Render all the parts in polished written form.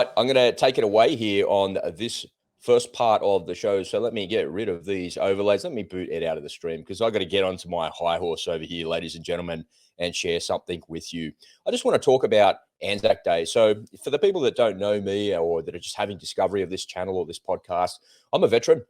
right, I'm going to take it away here on this first part of the show. So let me get rid of these overlays. Let me boot Ed out of the stream because I've got to get onto my high horse over here, ladies and gentlemen, and share something with you. I just want to talk about ANZAC Day. So for the people that don't know me or that are just having discovery of this channel or this podcast, I'm a veteran.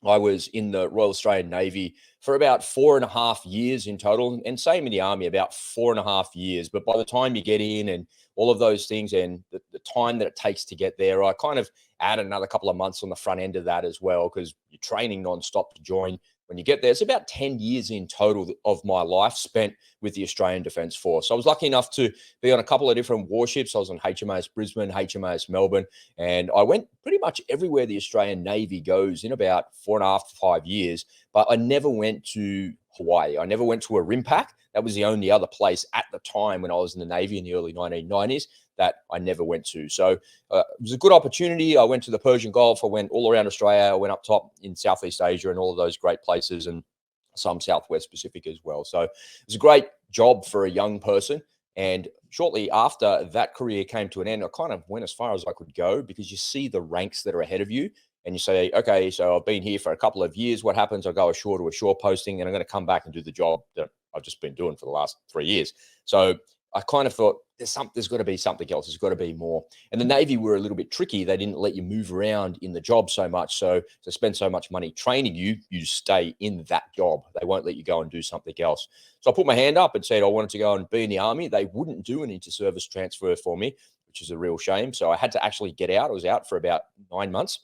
I was in the Royal Australian Navy for about 4.5 years in total, and same in the Army, about 4.5 years. But by the time you get in and all of those things and the time that it takes to get there, I kind of add another couple of months on the front end of that as well, because you're training nonstop to join. When you get there, it's about 10 years in total of my life spent with the Australian Defence Force. I was lucky enough to be on a couple of different warships. I was on HMAS Brisbane, HMAS Melbourne, and I went pretty much everywhere the Australian Navy goes in about 4.5 to 5 years, but I never went to Hawaii. I never went to a RIMPAC. That was the only other place at the time when I was in the Navy in the early 1990s that I never went to. So it was a good opportunity. I went to the Persian Gulf. I went all around Australia. I went up top in Southeast Asia and all of those great places, and some Southwest Pacific as well. So it was a great job for a young person. And shortly after that career came to an end, I kind of went as far as I could go, because you see the ranks that are ahead of you and you say, okay, so I've been here for a couple of years. What happens? I go ashore to a shore posting and I'm going to come back and do the job that I've just been doing for the last 3 years. So I kind of thought there's got to be something else. There's got to be more. And the Navy were a little bit tricky. They didn't let you move around in the job so much. So to spend so much money training you, you stay in that job. They won't let you go and do something else. So I put my hand up and said I wanted to go and be in the Army. They wouldn't do an inter-service transfer for me, which is a real shame. So I had to actually get out. I was out for about 9 months,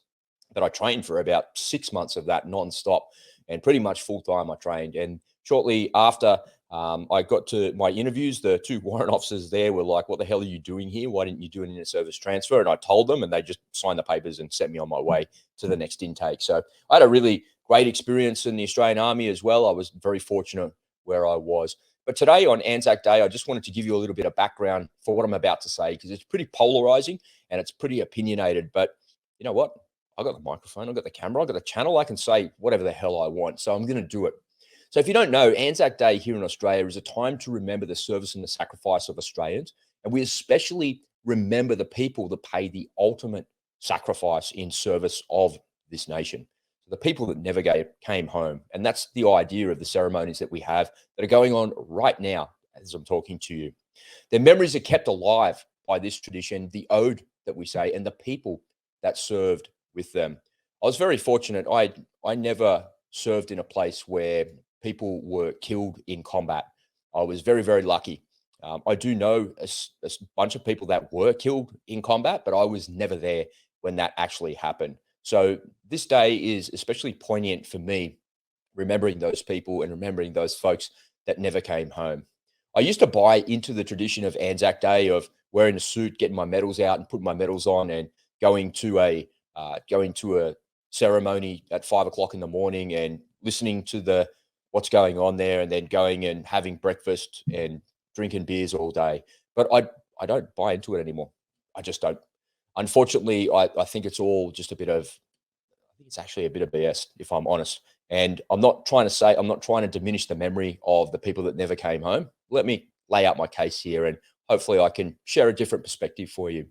but I trained for about 6 months of that non-stop, and pretty much full time I trained. And shortly after I got to my interviews, the two warrant officers there were like, what the hell are you doing here? Why didn't you do an inter-service transfer? And I told them, and they just signed the papers and sent me on my way to the next intake. So I had a really great experience in the Australian Army as well. I was very fortunate where I was. But today on ANZAC Day, I just wanted to give you a little bit of background for what I'm about to say, because it's pretty polarizing and it's pretty opinionated. But you know what? I've got the microphone, I've got the camera, I've got the channel. I can say whatever the hell I want. So I'm going to do it. So if you don't know, ANZAC Day here in Australia is a time to remember the service and the sacrifice of Australians. And we especially remember the people that pay the ultimate sacrifice in service of this nation. The people that never came home. And that's the idea of the ceremonies that we have that are going on right now as I'm talking to you. Their memories are kept alive by this tradition, the ode that we say, and the people that served with them. I was very fortunate. I never served in a place where people were killed in combat. I was very, very lucky. I do know a bunch of people that were killed in combat, but I was never there when that actually happened. So this day is especially poignant for me, remembering those people and remembering those folks that never came home. I used to buy into the tradition of ANZAC Day, of wearing a suit, getting my medals out and putting my medals on, and going to a ceremony at 5 o'clock in the morning and listening to what's going on there, and then going and having breakfast and drinking beers all day. But I don't buy into it anymore. I just don't. Unfortunately, I think it's all just I think it's actually a bit of BS, if I'm honest. And I'm not trying to diminish the memory of the people that never came home. Let me lay out my case here, and hopefully I can share a different perspective for you.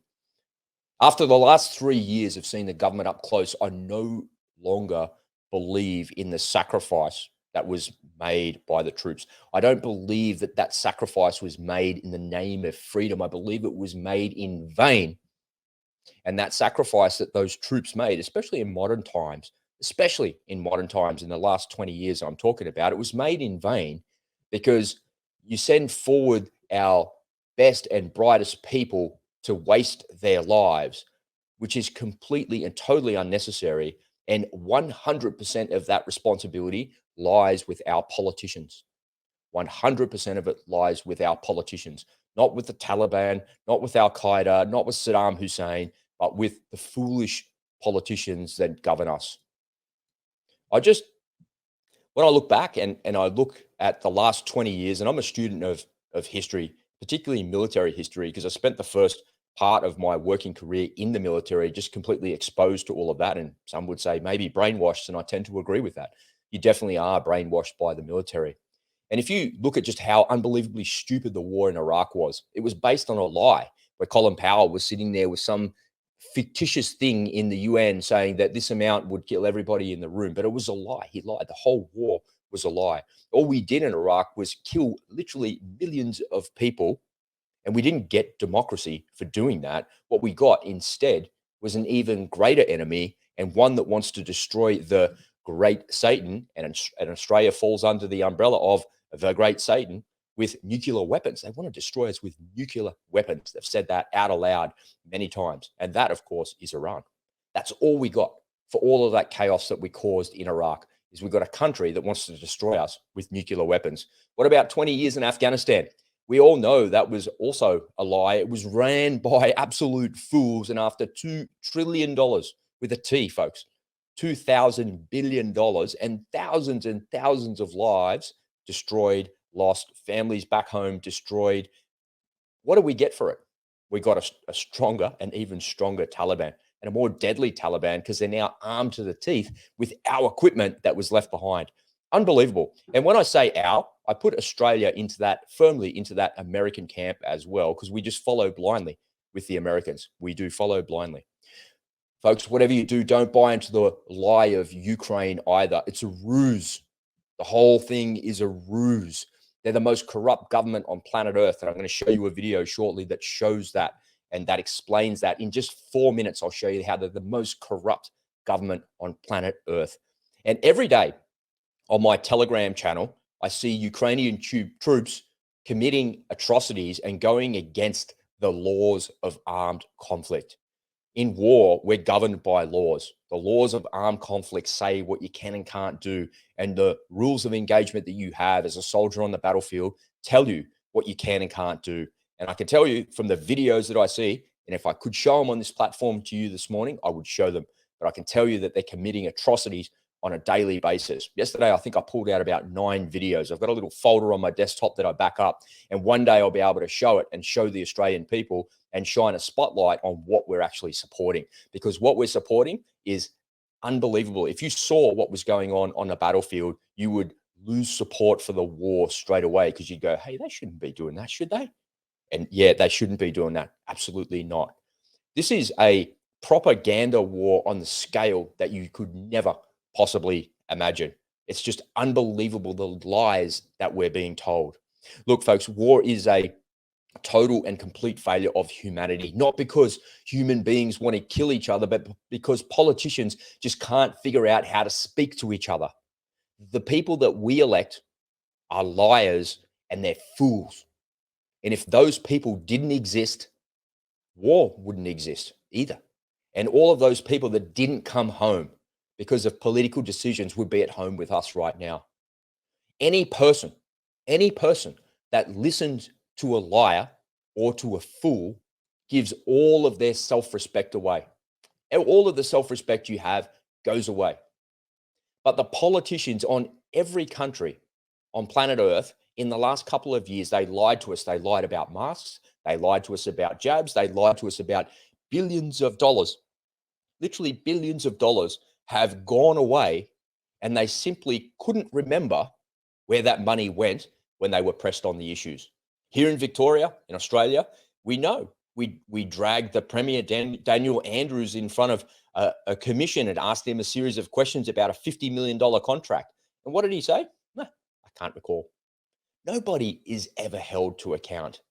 After the last 3 years of seeing the government up close, I no longer believe in the sacrifice that was made by the troops. I don't believe that sacrifice was made in the name of freedom. I believe it was made in vain. And that sacrifice that those troops made, especially in modern times in the last 20 years I'm talking about, it was made in vain, because you send forward our best and brightest people to waste their lives, which is completely and totally unnecessary. And 100% of that responsibility lies with our politicians. 100% of it lies with our politicians, not with the Taliban, not with Al Qaeda, not with Saddam Hussein, but with the foolish politicians that govern us. When I look back and I look at the last 20 years, and I'm a student of history, particularly military history, because I spent the first part of my working career in the military, just completely exposed to all of that. And some would say maybe brainwashed, and I tend to agree with that. You definitely are brainwashed by the military. And if you look at just how unbelievably stupid the war in Iraq was, it was based on a lie, where Colin Powell was sitting there with some fictitious thing in the UN saying that this amount would kill everybody in the room, but it was a lie. He lied. The whole war was a lie. All we did in Iraq was kill literally millions of people, and we didn't get democracy for doing that. What we got instead was an even greater enemy, and one that wants to destroy the great Satan, and Australia falls under the umbrella of the great Satan, with nuclear weapons. They want to destroy us with nuclear weapons. They've said that out aloud many times. And that, of course, is Iran. That's all we got for all of that chaos that we caused in Iraq, is we've got a country that wants to destroy us with nuclear weapons. What about 20 years in Afghanistan? We all know that was also a lie. It was ran by absolute fools. And after $2 trillion, with a T, folks, $2,000 billion, and thousands of lives destroyed, lost, families back home destroyed. What do we get for it? We got a stronger and even stronger Taliban, and a more deadly Taliban, because they're now armed to the teeth with our equipment that was left behind. Unbelievable. And when I say our, I put Australia into that, firmly into that American camp as well, because we just follow blindly with the Americans. We do follow blindly. Folks, whatever you do, don't buy into the lie of Ukraine either. It's a ruse. The whole thing is a ruse. They're the most corrupt government on planet Earth. And I'm going to show you a video shortly that shows that, and that explains that. In just 4 minutes, I'll show you how they're the most corrupt government on planet Earth. And every day on my Telegram channel, I see Ukrainian troops committing atrocities and going against the laws of armed conflict. In war, we're governed by laws. The laws of armed conflict say what you can and can't do. And the rules of engagement that you have as a soldier on the battlefield tell you what you can and can't do. And I can tell you from the videos that I see, and if I could show them on this platform to you this morning, I would show them. But I can tell you that they're committing atrocities on a daily basis. Yesterday, I think I pulled out about 9 videos. I've got a little folder on my desktop that I back up. And one day I'll be able to show it and show the Australian people and shine a spotlight on what we're actually supporting. Because what we're supporting is unbelievable. If you saw what was going on the battlefield, you would lose support for the war straight away, because you'd go, hey, they shouldn't be doing that, should they? And yeah, they shouldn't be doing that. Absolutely not. This is a propaganda war on the scale that you could never possibly imagine. It's just unbelievable, the lies that we're being told. Look, folks, war is a total and complete failure of humanity, not because human beings want to kill each other, but because politicians just can't figure out how to speak to each other. The people that we elect are liars and they're fools. And if those people didn't exist, war wouldn't exist either. And all of those people that didn't come home because of political decisions would be at home with us right now. Any person that listens to a liar or to a fool gives all of their self-respect away. And all of the self-respect you have goes away. But the politicians on every country on planet Earth in the last couple of years, they lied to us. They lied about masks. They lied to us about jabs. They lied to us about billions of dollars. Literally billions of dollars have gone away, and they simply couldn't remember where that money went when they were pressed on the issues. Here in Victoria, in Australia, we know we dragged the Premier Daniel Andrews in front of a commission and asked him a series of questions about a $50 million contract. And what did he say? Nah, I can't recall. Nobody is ever held to account.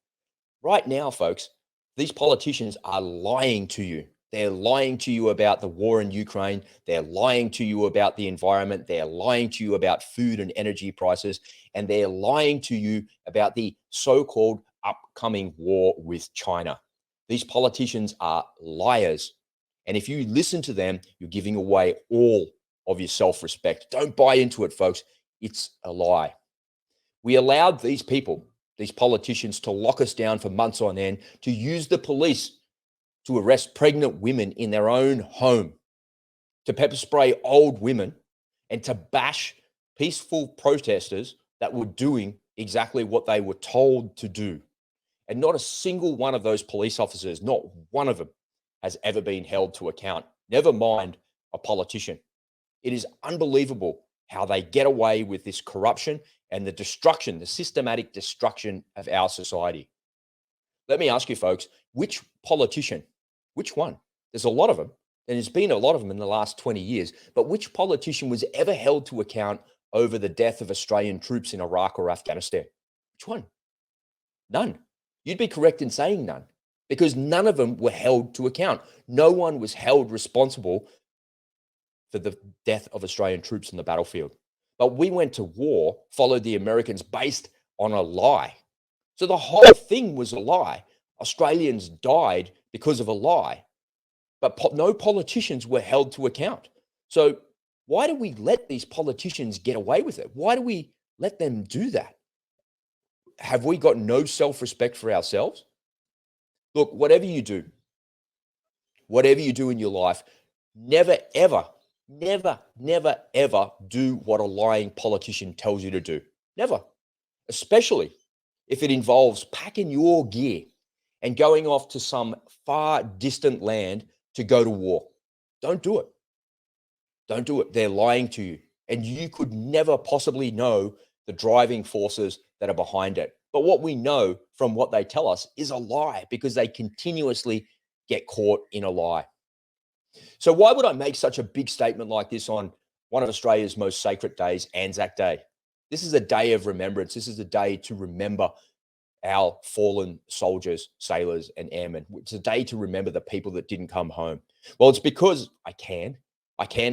Right now, folks, these politicians are lying to you. They're lying to you about the war in Ukraine. They're lying to you about the environment. They're lying to you about food and energy prices. And they're lying to you about the so-called upcoming war with China. These politicians are liars. And if you listen to them, you're giving away all of your self-respect. Don't buy into it, folks. It's a lie. We allowed these people, these politicians, to lock us down for months on end, to use the police to arrest pregnant women in their own home, to pepper spray old women, and to bash peaceful protesters that were doing exactly what they were told to do. And not a single one of those police officers, not one of them, has ever been held to account, never mind a politician. It is unbelievable how they get away with this corruption and the destruction, the systematic destruction of our society. Let me ask you, folks, which politician, which one There's a lot of them, and there's been a lot of them in the last 20 years. But which politician was ever held to account over the death of Australian troops in Iraq or Afghanistan? Which one? None. You'd be correct in saying none, because none of them were held to account. No one was held responsible for the death of Australian troops on the battlefield. But we went to war, followed the Americans based on a lie. So the whole thing was a lie. Australians died because of a lie, but no politicians were held to account. So why do we let these politicians get away with it? Why do we let them do that? Have we got no self-respect for ourselves? Look, whatever you do in your life, never, ever, ever do what a lying politician tells you to do. Never. Especially if it involves packing your gear and going off to some far distant land to go to war. Don't do it. Don't do it. They're lying to you. And you could never possibly know the driving forces that are behind it. But what we know from what they tell us is a lie, because they continuously get caught in a lie. So why would I make such a big statement like this on one of Australia's most sacred days, ANZAC Day? This is a day of remembrance. This is a day to remember our fallen soldiers, sailors, and airmen. It's a day to remember the people that didn't come home. Well, it's because I can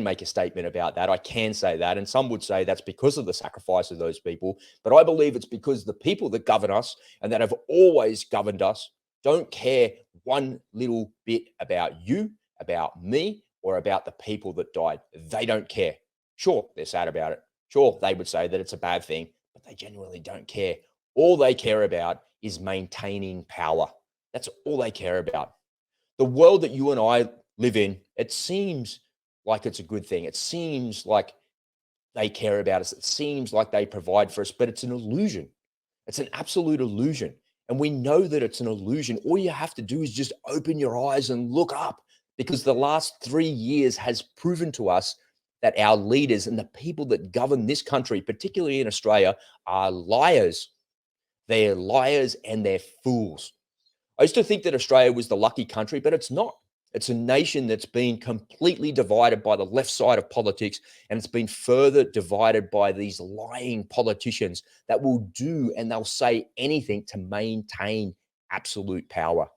make a statement about that. I can say that. And some would say that's because of the sacrifice of those people. But I believe it's because the people that govern us and that have always governed us don't care one little bit about you, about me, or about the people that died. They don't care. Sure, they're sad about it. Sure, they would say that it's a bad thing, but they genuinely don't care. All they care about is maintaining power. That's all they care about. The world that you and I live in, it seems like it's a good thing. It seems like they care about us. It seems like they provide for us, but it's an illusion. It's an absolute illusion. And we know that it's an illusion. All you have to do is just open your eyes and look up, because the last 3 years has proven to us that our leaders and the people that govern this country, particularly in Australia, are liars. They're liars and they're fools. I used to think that Australia was the lucky country, but it's not. It's a nation that's been completely divided by the left side of politics, and it's been further divided by these lying politicians that will do and they'll say anything to maintain absolute power.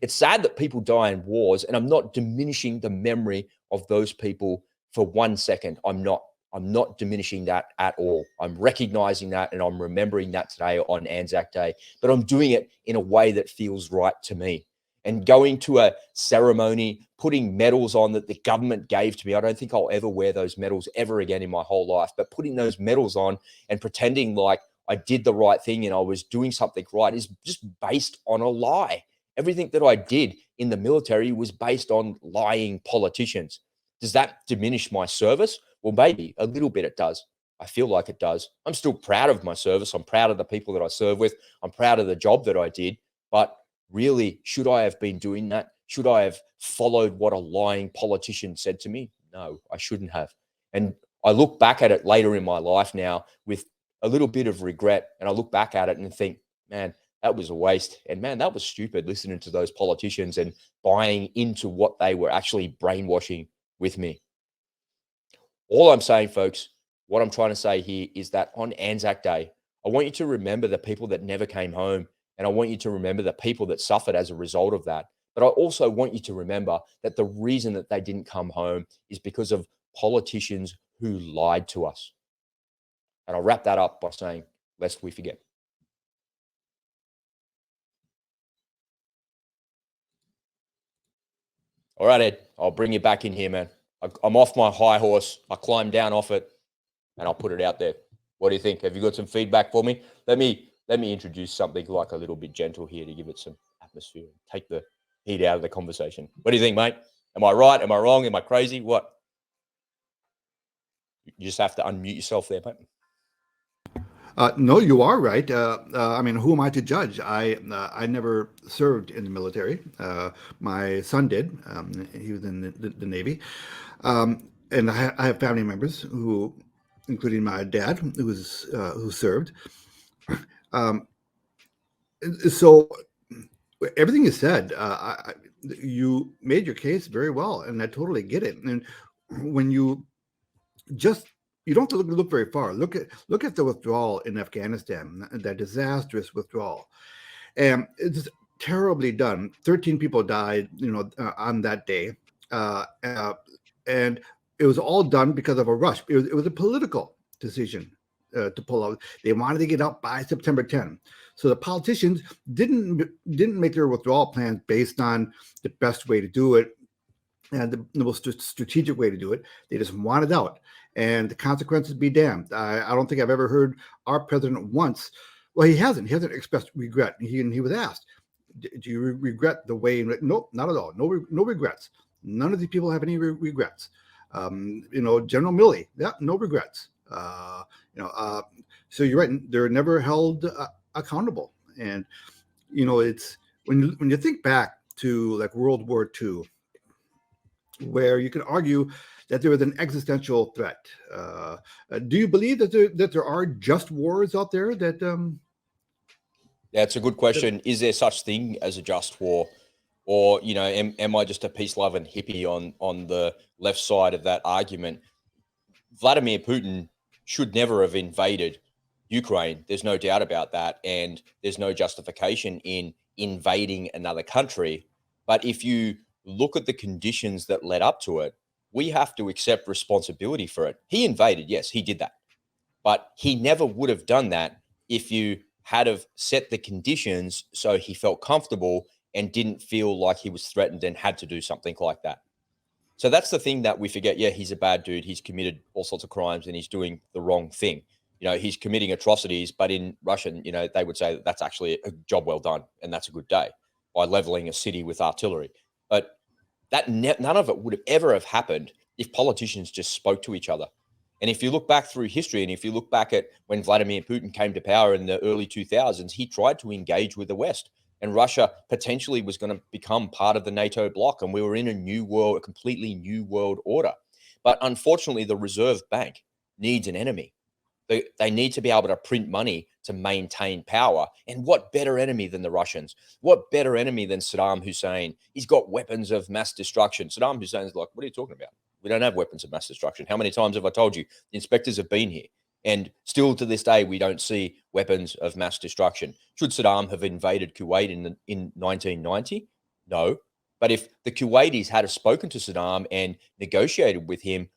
It's sad that people die in wars, and I'm not diminishing the memory of those people for 1 second. I'm not diminishing that at all. I'm recognizing that and I'm remembering that today on ANZAC Day, but I'm doing it in a way that feels right to me. And going to a ceremony, putting medals on that the government gave to me, I don't think I'll ever wear those medals ever again in my whole life, but putting those medals on and pretending like I did the right thing and I was doing something right is just based on a lie. Everything that I did in the military was based on lying politicians. Does that diminish my service? Well, maybe a little bit it does. I feel like it does. I'm still proud of my service. I'm proud of the people that I serve with. I'm proud of the job that I did. But really, should I have been doing that? Should I have followed what a lying politician said to me? No, I shouldn't have. And I look back at it later in my life now with a little bit of regret. And I look back at it and think, man, that was a waste. And man, that was stupid, listening to those politicians and buying into what they were actually brainwashing with me. All I'm saying, folks, what I'm trying to say here is that on ANZAC Day, I want you to remember the people that never came home. And I want you to remember the people that suffered as a result of that. But I also want you to remember that the reason that they didn't come home is because of politicians who lied to us. And I'll wrap that up by saying, lest we forget. All right, Ed, I'll bring you back in here, man. I'm off my high horse. I climbed down off it and I'll put it out there. What do you think? Have you got some feedback for me? Let me introduce something like a little bit gentle here to give it some atmosphere, take the heat out of the conversation. What do you think, mate? Am I right? Am I wrong? Am I crazy? What? You just have to unmute yourself there, mate. No, you are right. I mean, who am I to judge? I never served in the military. My son did. He was in the Navy. And I have family members who, including my dad, who served. So everything is said. you made your case very well, and I totally get it. And when you just you don't have to look very far. Look at the withdrawal in Afghanistan, that disastrous withdrawal, and it's terribly done. 13 people died, on that day, uh, uh, and it was all done because of a rush. It was a political decision to pull out. They wanted to get out by September 10. So the politicians didn't make their withdrawal plans based on the best way to do it and the most strategic way to do it. They just wanted out, and the consequences be damned. I don't think I've ever heard our president once. Well, he hasn't. He hasn't expressed regret. He was asked, "Do you regret the way?" Nope, not at all. No regrets. None of these people have any regrets. General Milley, yeah, no regrets. So you're right. They're never held accountable, and it's when you think back to like World War II, where you can argue that there was an existential threat. Do you believe that there are just wars out there that? Yeah, it's a good question. Is there such thing as a just war? Or, am I just a peace-loving hippie on the left side of that argument? Vladimir Putin should never have invaded Ukraine. There's no doubt about that. And there's no justification in invading another country. But if you look at the conditions that led up to it, we have to accept responsibility for it. He invaded. Yes, he did that. But he never would have done that if you had have set the conditions so he felt comfortable and didn't feel like he was threatened and had to do something like that. So that's the thing that we forget. Yeah, he's a bad dude. He's committed all sorts of crimes and he's doing the wrong thing. He's committing atrocities, but in Russian, they would say that that's actually a job well done and that's a good day by leveling a city with artillery. But that none of it would have ever have happened if politicians just spoke to each other. And if you look back through history, and if you look back at when Vladimir Putin came to power in the early 2000s, he tried to engage with the West. And Russia potentially was going to become part of the NATO bloc. And we were in a completely new world order. But unfortunately, the Reserve Bank needs an enemy. They need to be able to print money to maintain power. And what better enemy than the Russians? What better enemy than Saddam Hussein? He's got weapons of mass destruction. Saddam Hussein's like, what are you talking about? We don't have weapons of mass destruction. How many times have I told you? The inspectors have been here. And still to this day, we don't see weapons of mass destruction. Should Saddam have invaded Kuwait in 1990? No. But if the Kuwaitis had spoken to Saddam and negotiated with him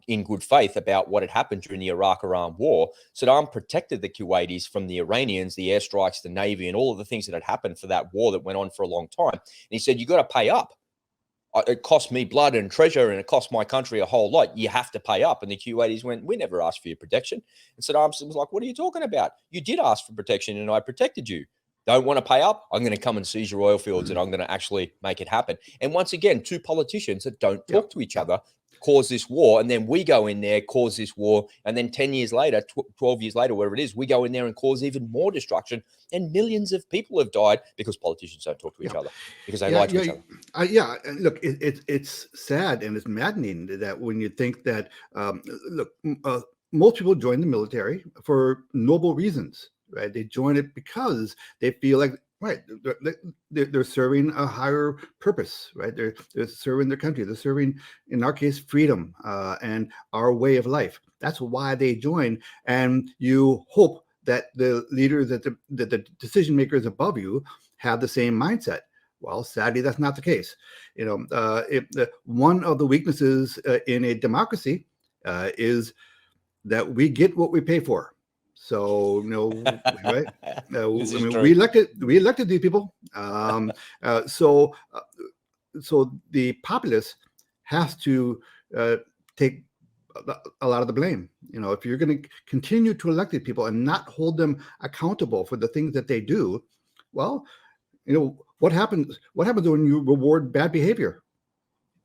in good faith about what had happened during the Iraq-Iran war, Saddam protected the Kuwaitis from the Iranians, the airstrikes, the Navy, and all of the things that had happened for that war that went on for a long time. And he said, you got to pay up. It cost me blood and treasure, and it cost my country a whole lot. You have to pay up. And the Kuwaitis went, we never asked for your protection. And Saddam was like, what are you talking about? You did ask for protection, and I protected you. Don't want to pay up? I'm going to come and seize your oil fields, and I'm going to actually make it happen. And once again, two politicians that don't talk to each other cause this war, and then we go in there, cause this war, and then 10 years later, 12 years later, whatever it is, we go in there and cause even more destruction, and millions of people have died because politicians don't talk to each other, because they lie to each other. Look, it's sad and it's maddening that when you think that, most people join the military for noble reasons, right? They join it because they feel like, right, they're serving a higher purpose, right? They're serving their country. They're serving, in our case, freedom and our way of life. That's why they join. And you hope that the leaders, that the decision makers above you have the same mindset. Well, sadly, that's not the case. One of the weaknesses in a democracy is that we get what we pay for. So, right? We elected these people. So the populace has to take a lot of the blame. If you're going to continue to elect these people and not hold them accountable for the things that they do, well, what happens? What happens when you reward bad behavior?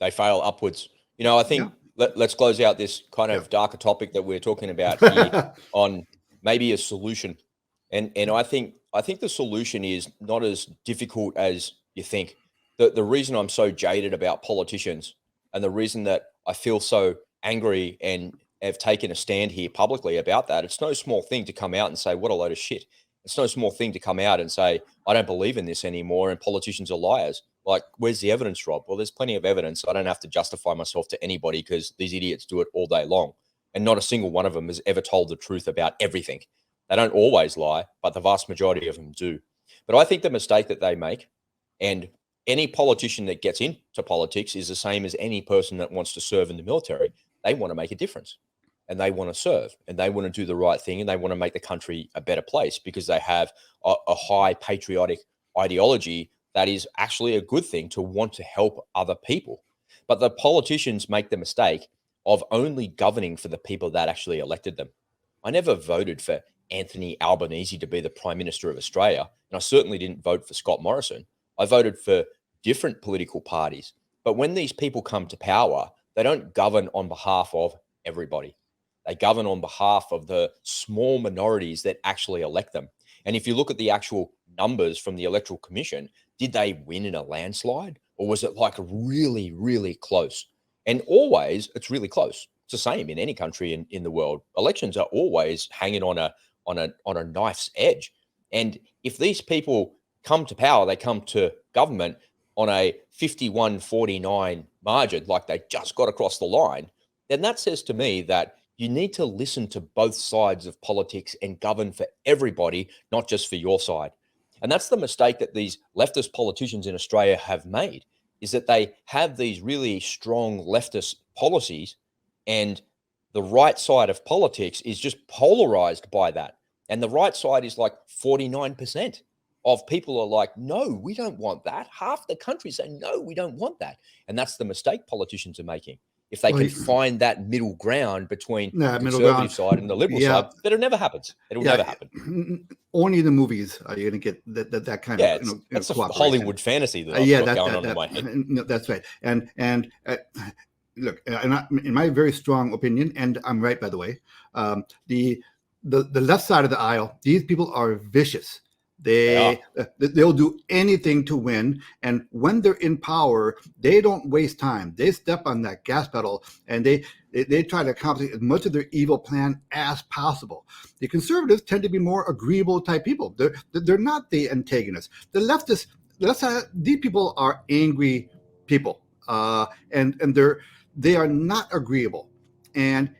They fail upwards. I think let's close out this kind of darker topic that we're talking about here on maybe a solution. And I think the solution is not as difficult as you think. The reason I'm so jaded about politicians, and the reason that I feel so angry and have taken a stand here publicly about that, it's no small thing to come out and say, what a load of shit. It's no small thing to come out and say, I don't believe in this anymore and politicians are liars. Like, where's the evidence, Rob? Well, there's plenty of evidence. I don't have to justify myself to anybody because these idiots do it all day long. And not a single one of them has ever told the truth about everything. They don't always lie, but the vast majority of them do. But I think the mistake that they make, and any politician that gets into politics is the same as any person that wants to serve in the military. They want to make a difference and they want to serve and they want to do the right thing and they want to make the country a better place because they have a high patriotic ideology that is actually a good thing to want to help other people. But the politicians make the mistake of only governing for the people that actually elected them. I never voted for Anthony Albanese to be the Prime Minister of Australia, and I certainly didn't vote for Scott Morrison. I voted for different political parties. But when these people come to power, they don't govern on behalf of everybody. They govern on behalf of the small minorities that actually elect them. And if you look at the actual numbers from the Electoral Commission, did they win in a landslide? Or was it like really, really close? And always, it's really close. It's the same in any country in the world. Elections are always hanging on a knife's edge. And if these people come to power, they come to government on a 51-49 margin, like they just got across the line, then that says to me that you need to listen to both sides of politics and govern for everybody, not just for your side. And that's the mistake that these leftist politicians in Australia have made, is that they have these really strong leftist policies and the right side of politics is just polarized by that. And the right side is like 49% of people are like, no, we don't want that. Half the country say, no, we don't want that. And that's the mistake politicians are making. If they can find that middle ground between the conservative side and the liberal side, that it never happens. It'll never happen. Only in the movies are you going to get that kind of that's a Hollywood fantasy that I've got going on in my head. No, that's right. And look, in my very strong opinion, and I'm right, by the way, the left side of the aisle, these people are vicious. They'll do anything to win, and when they're in power, they don't waste time. They step on that gas pedal, and they try to accomplish as much of their evil plan as possible. The conservatives tend to be more agreeable type people. They're not the antagonists. The leftists, these people are angry people, and they are not agreeable. And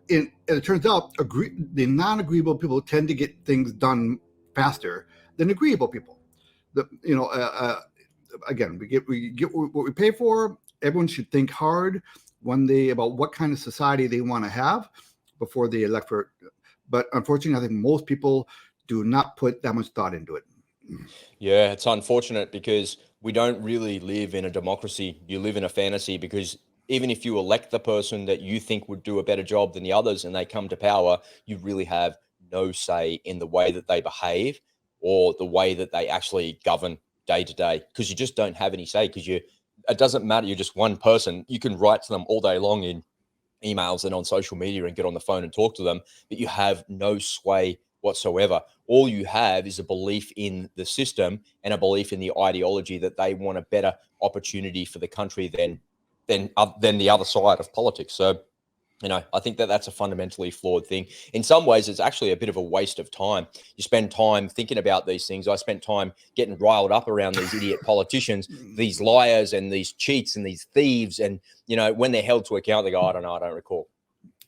it turns out the non-agreeable people tend to get things done faster than agreeable people. Again, we get what we pay for. Everyone should think hard about what kind of society they want to have before they elect for it. But unfortunately, I think most people do not put that much thought into it. Yeah, it's unfortunate because we don't really live in a democracy. You live in a fantasy because even if you elect the person that you think would do a better job than the others and they come to power, you really have no say in the way that they behave or the way that they actually govern day to day, because you just don't have any say, because it doesn't matter. You're just one person. You can write to them all day long in emails and on social media and get on the phone and talk to them, but you have no sway whatsoever. All you have is a belief in the system and a belief in the ideology that they want a better opportunity for the country than the other side of politics. So, I think that that's a fundamentally flawed thing. In some ways, it's actually a bit of a waste of time. You spend time thinking about these things. I spent time getting riled up around these idiot politicians, these liars and these cheats and these thieves. And, when they're held to account, they go, I don't know, I don't recall.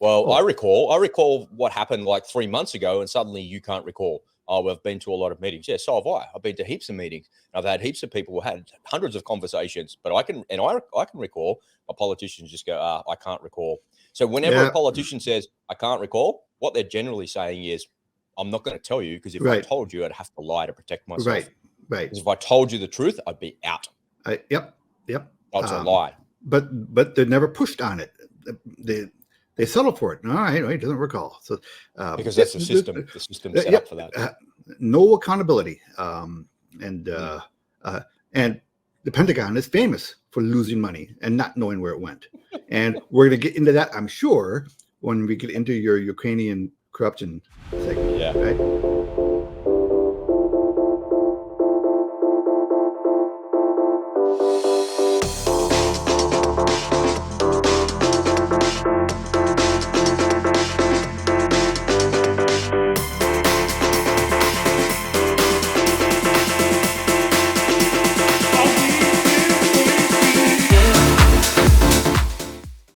Well, I recall what happened like 3 months ago, and suddenly you can't recall. Oh, we've been to a lot of meetings. Yeah, so have I. I've been to heaps of meetings. I've had heaps of people who had hundreds of conversations, but I can recall. But politicians just go, I can't recall. So whenever a politician says, I can't recall, what they're generally saying is, I'm not going to tell you, because if I told you, I'd have to lie to protect myself. Right. Because if I told you the truth, I'd be out. Yep. That's a lie. But they're never pushed on it. They settle for it. All right, he doesn't recall. So because that's the system. The system's set up for that. No accountability. And the Pentagon is famous for losing money and not knowing where it went. And we're going to get into that, I'm sure, when we get into your Ukrainian corruption segment. Yeah. Right?